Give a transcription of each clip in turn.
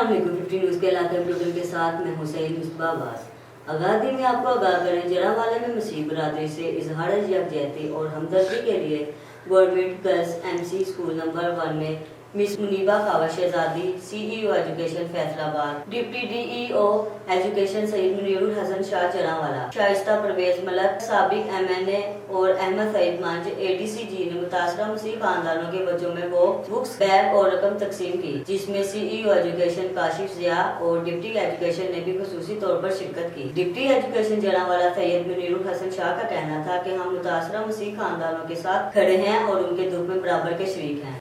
السلام علیکم 50 نیوز کے علاقے بلوگن کے ساتھ میں حسین مصباح عباس۔ آغازی میں آپ کو آگاہ کریں، جرانوالہ میں مسیح برادری سے اظہار یکجہتی اور ہمدردی کے لیے government girls M C school number 1 میں مس منیبہ خاوہ شہزادی سی ای O education Faisalabad, deputy D E O education Syed Munir ul-Hasan Shah Gujranwala, Shaista Parvez Malik سابق ایم این اے اور احمد سعید منج اے ڈی سی جی نے متاثرہ مسیح خاندانوں کے بچوں میں وہ بکس، بیگ اور رقم تقسیم کی، جس میں سی ای او ایجوکیشن کاشف ضیاء اور ڈپٹی ایجوکیشن نے بھی خصوصی طور پر شرکت کی۔ ڈپٹی ایجوکیشن جرانوالہ سید منیر الحسن شاہ کا کہنا تھا کہ ہم متاثرہ مسیح خاندانوں کے ساتھ کھڑے ہیں اور ان کے دکھ میں برابر کے شریک ہیں۔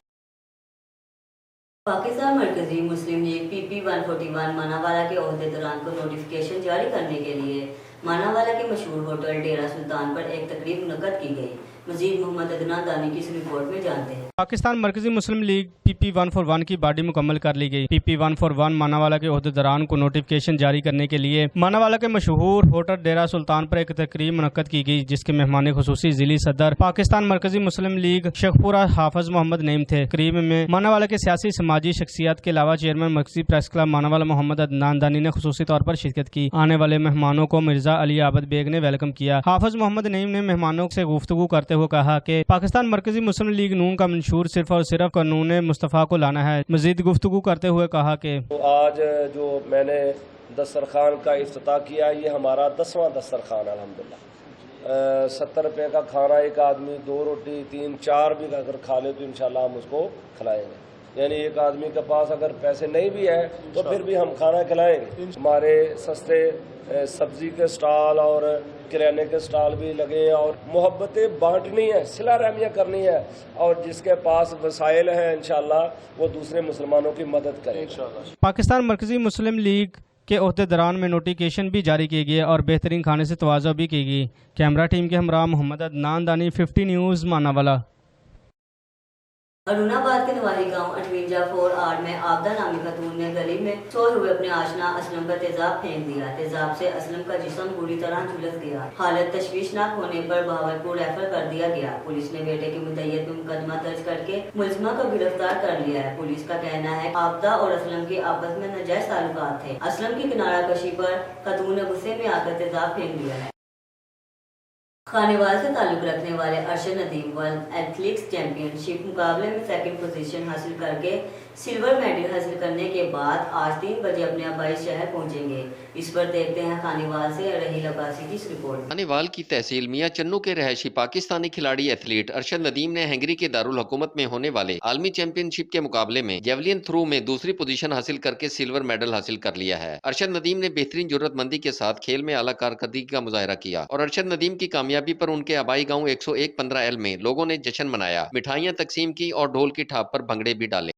پاکستان مرکزی مسلم لیگ پی پی 141 ماناوالہ کے عہدیداران کو نوٹیفکیشن جاری کرنے کے لیے ماناوالہ کے مشہور ہوٹل ڈیرہ سلطان پر ایک تقریب منعقد کی گئی۔ مزید محمد عدنان دانی کی اس رپورٹ میں جانتے ہیں۔ پاکستان مرکزی مسلم لیگ پی پی 141 کی باڈی مکمل کر لی گئی۔ پی پی 141 ماناوالہ کے عہدیداران کو نوٹیفکیشن جاری کرنے کے لیے ماناوالہ کے مشہور ہوٹل ڈیرہ سلطان پر ایک تقریب منعقد کی گئی، جس کے مہمان خصوصی ضلعی صدر پاکستان مرکزی مسلم لیگ شیخپورہ حافظ محمد نعیم تھے۔ تقریب میں ماناوالہ کے سیاسی سماجی شخصیات کے علاوہ چیئرمین مرکزی پریس کلب ماناوالہ محمد عدنان دانی نے خصوصی طور پر شرکت کی۔ آنے والے مہمانوں کو مرزا علی عابد بیگ نے ویلکم کیا۔ حافظ محمد نعیم نے مہمانوں سے گفتگو کرتے ہوئے کہا کہ پاکستان مرکزی مسلم لیگ نون کا منشور صرف اور صرف قانون مصطفیٰ کو لانا ہے۔ مزید گفتگو کرتے ہوئے کہا کہ آج جو میں نے دسترخوان کا افتتاح کیا، یہ ہمارا 10واں دسترخوان الحمدللہ۔ 70 روپے کا کھانا ایک آدمی 2 روٹی 3 4 بھی اگر کھا لے تو انشاءاللہ ہم اس کو کھلائیں گے۔ یعنی ایک آدمی کے پاس اگر پیسے نہیں بھی ہیں تو پھر بھی ہم کھانا کھلائیں گے۔ ہمارے سستے سبزی کے سٹال اور کرانے کے سٹال بھی لگے، اور محبتیں بانٹنی ہے، صلہ رحمیاں کرنی ہے، اور جس کے پاس وسائل ہیں انشاءاللہ وہ دوسرے مسلمانوں کی مدد کرے انشاءاللہ۔ پاکستان مرکزی مسلم لیگ کے عہدیداران میں نوٹیفکیشن بھی جاری کیے گئے اور بہترین کھانے سے تواضع بھی کی گئی۔ کیمرہ ٹیم کے ہمراہ محمد عدنان دانی، 50 نیوز ماناوالہ۔ ارون آباد کے نواحی گاؤں 58 میں آبدہ نامی خاتون نے گلی میں سوئے ہوئے اپنے آشنا اسلم پر تیزاب پھینک دیا۔ تیزاب سے اسلم کا جسم بری طرح جھلس گیا۔ حالت تشویشناک ہونے پر بہاولپور ریفر کر دیا گیا۔ پولیس نے بیٹے کی مدعیت میں مقدمہ درج کر کے ملزمہ کو گرفتار کر لیا ہے۔ پولیس کا کہنا ہے کہ آبدہ اور اسلم کے آپس میں ناجائز تعلقات تھے۔ اسلم کی کنارہ کشی پر خاتون نے غصے میں آ کر تیزاب پھینک دیا ہے۔ خانیوال سے تعلق رکھنے والے Arshad Nadeem world athletics championship مقابلے میں 2nd پوزیشن حاصل کر کے سلور میڈل حاصل کرنے کے بعد آج 3 بجے اپنے آبائی شہر پہنچیں گے۔ اس پر دیکھتے ہیں خانیوال سے رحیل عباسی کی اس رپورٹ۔ خانیوال کی تحصیل میاں چنو کے رہائشی پاکستانی کھلاڑی ایتھلیٹ ارشد ندیم نے ہنگری کے دارالحکومت میں ہونے والے عالمی چیمپئن شپ کے مقابلے میں جیولین تھرو میں 2ری پوزیشن حاصل کر کے سلور میڈل حاصل کر لیا ہے۔ ارشد ندیم نے بہترین جرأت مندی کے ساتھ کھیل میں اعلیٰ کارکردگی کا مظاہرہ کیا، اور ارشد ندیم کی کامیابی پر ان کے آبائی گاؤں 101-15L میں لوگوں نے جشن منایا، مٹھائیاں تقسیم کی اور ڈھول کی ٹھاپ پر بھنگڑے بھی ڈالے۔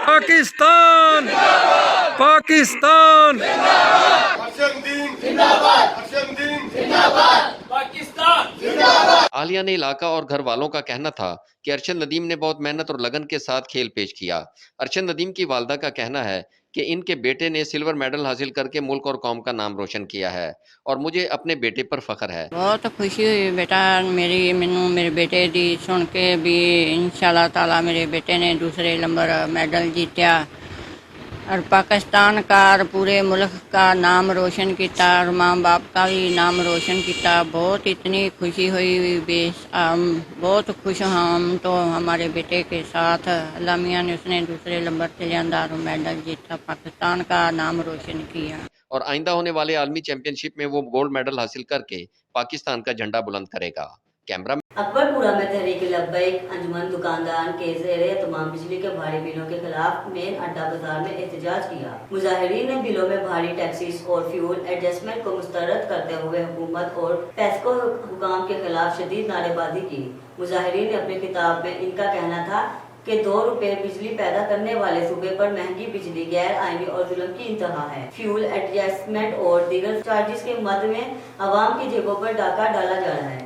پاکستان پاکستان اہلیہ نے علاقہ اور گھر والوں کا کہنا تھا کہ ارشد ندیم نے بہت محنت اور لگن کے ساتھ کھیل پیش کیا۔ ارشد ندیم کی والدہ کا کہنا ہے کہ ان کے بیٹے نے سلور میڈل حاصل کر کے ملک اور قوم کا نام روشن کیا ہے، اور مجھے اپنے بیٹے پر فخر ہے۔ بہت خوشی ہوئی بیٹا مینوں میرے بیٹے دی سن کے بھی انشاءاللہ تعالی میرے بیٹے نے 2 نمبر میڈل جیتیا، اور پاکستان کا اور پورے ملک کا نام روشن کیتا، اور ماں باپ کا بھی نام روشن کیتا۔ بہت اتنی خوشی ہوئی، بہت خوش ہم تو ہمارے بیٹے کے ساتھ۔ اللہ میاں نے اس نے 2 نمبر سے لیا اور میڈل جیتا، پاکستان کا نام روشن کیا۔ اور آئندہ ہونے والے عالمی چیمپئن شپ میں وہ گولڈ میڈل حاصل کر کے پاکستان کا جھنڈا بلند کرے گا۔ کیمرہ اکبر پورہ میں تحریک لبیک انجمن دکانداران کے زیر اہتمام بجلی کے بھاری بلوں کے خلاف مین اڈا بازار میں احتجاج کیا۔ مظاہرین نے بلوں میں بھاری ٹیکسز اور فیول ایڈجسٹمنٹ کو مسترد کرتے ہوئے حکومت اور پیسکو حکام کے خلاف شدید نعرے بازی کی۔ مظاہرین نے اپنے خطاب میں ان کا کہنا تھا کہ 2 روپے بجلی پیدا کرنے والے صوبے پر مہنگی بجلی غیر آئینی اور ظلم کی انتہا ہے۔ فیول ایڈجسٹمنٹ اور دیگر چارجز کے مد میں عوام کی جیبوں پر ڈاکہ ڈالا جا رہا ہے۔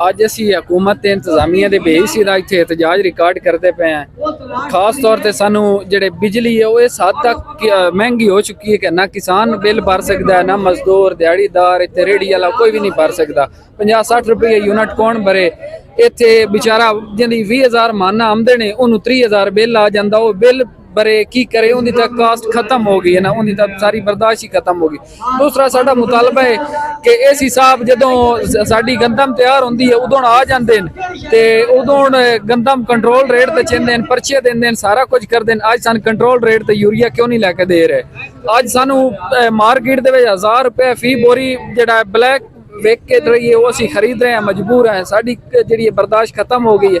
ਅੱਜ ਅਸੀਂ ਹਕੂਮਤ ਤੇ ਇੰਤਜ਼ਾਮੀਆ ਦੇ ਬੇਹਿੱਸੀ ਦਾ ਇੱਥੇ ਇhtਜਾਜ ਰਿਕਾਰਡ ਕਰਦੇ ਪਏ ਹਾਂ। ਖਾਸ ਤੌਰ ਤੇ ਸਾਨੂੰ ਜਿਹੜੇ ਬਿਜਲੀ ਹੈ ਉਹ ਇਸ ਹੱਦ ਤੱਕ ਮਹਿੰਗੀ ਹੋ ਚੁੱਕੀ ਹੈ ਕਿ ਨਾ ਕਿਸਾਨ ਬਿੱਲ ਭਰ ਸਕਦਾ ਹੈ, ਨਾ ਮਜ਼ਦੂਰ, ਦਿਹਾੜੀਦਾਰ, ਇੱਥੇ ਰੇਹੜੀ ਵਾਲਾ ਕੋਈ ਵੀ ਨਹੀਂ ਭਰ ਸਕਦਾ। 50-60 ਰੁਪਏ ਯੂਨਿਟ ਕੌਣ ਭਰੇ? ਇੱਥੇ ਵਿਚਾਰਾ ਜਿਹਦੀ 20,000 ਮਾਨਾ ਆਮਦਨ ਹੈ ਉਹਨੂੰ 30,000 ਬਿੱਲ ਆ ਜਾਂਦਾ। ਉਹ ਬਿੱਲ ਬਰੇ ਕੀ ਕਰੇ? ਉਹਦੀ ਤਾਂ ਕਾਸਟ ਖਤਮ ਹੋ ਗਈ ਹੈ ਨਾ, ਉਹਦੀ ਤਾਂ ਸਾਰੀ ਬਰਦਾਸ਼ਤ ਹੀ ਖਤਮ ਹੋ ਗਈ। ਦੂਸਰਾ ਸਾਡਾ ਮੁਤਾਲਬਾ ਹੈ ਕਿ ਏਸੀ ਸਾਹਿਬ ਜਦੋਂ ਸਾਡੀ ਗੰਦਮ ਤਿਆਰ ਹੁੰਦੀ ਹੈ ਉਦੋਂ ਆ ਜਾਂਦੇ ਨੇ ਤੇ ਉਦੋਂ ਗੰਦਮ ਕੰਟਰੋਲ ਰੇਟ ਤੇ ਚਿੰਦੇ ਨੇ, ਪਰਚੇ ਦਿੰਦੇ ਨੇ, ਸਾਰਾ ਕੁਝ ਕਰਦੇ ਨੇ। ਅੱਜ ਸਾਨੂੰ ਕੰਟਰੋਲ ਰੇਟ ਤੇ ਯੂਰੀਆ ਕਿਉਂ ਨਹੀਂ ਲੈ ਕੇ ਦੇ ਰਹੇ? ਅੱਜ ਸਾਨੂੰ ਮਾਰਕੀਟ ਦੇ ਵਿੱਚ 1000 ਰੁਪਏ ਫੀ ਬੋਰੀ ਜਿਹੜਾ ਬਲੈਕ ਵੇਖ ਕੇ ਰਹੀਏ ਉਹ ਅਸੀਂ ਖਰੀਦ ਰਹੇ ਹਾਂ, ਮਜਬੂਰ ਹਾਂ। ਸਾਡੀ ਜਿਹੜੀ ਬਰਦਾਸ਼ਤ ਖਤਮ ਹੋ ਗਈ ਹੈ।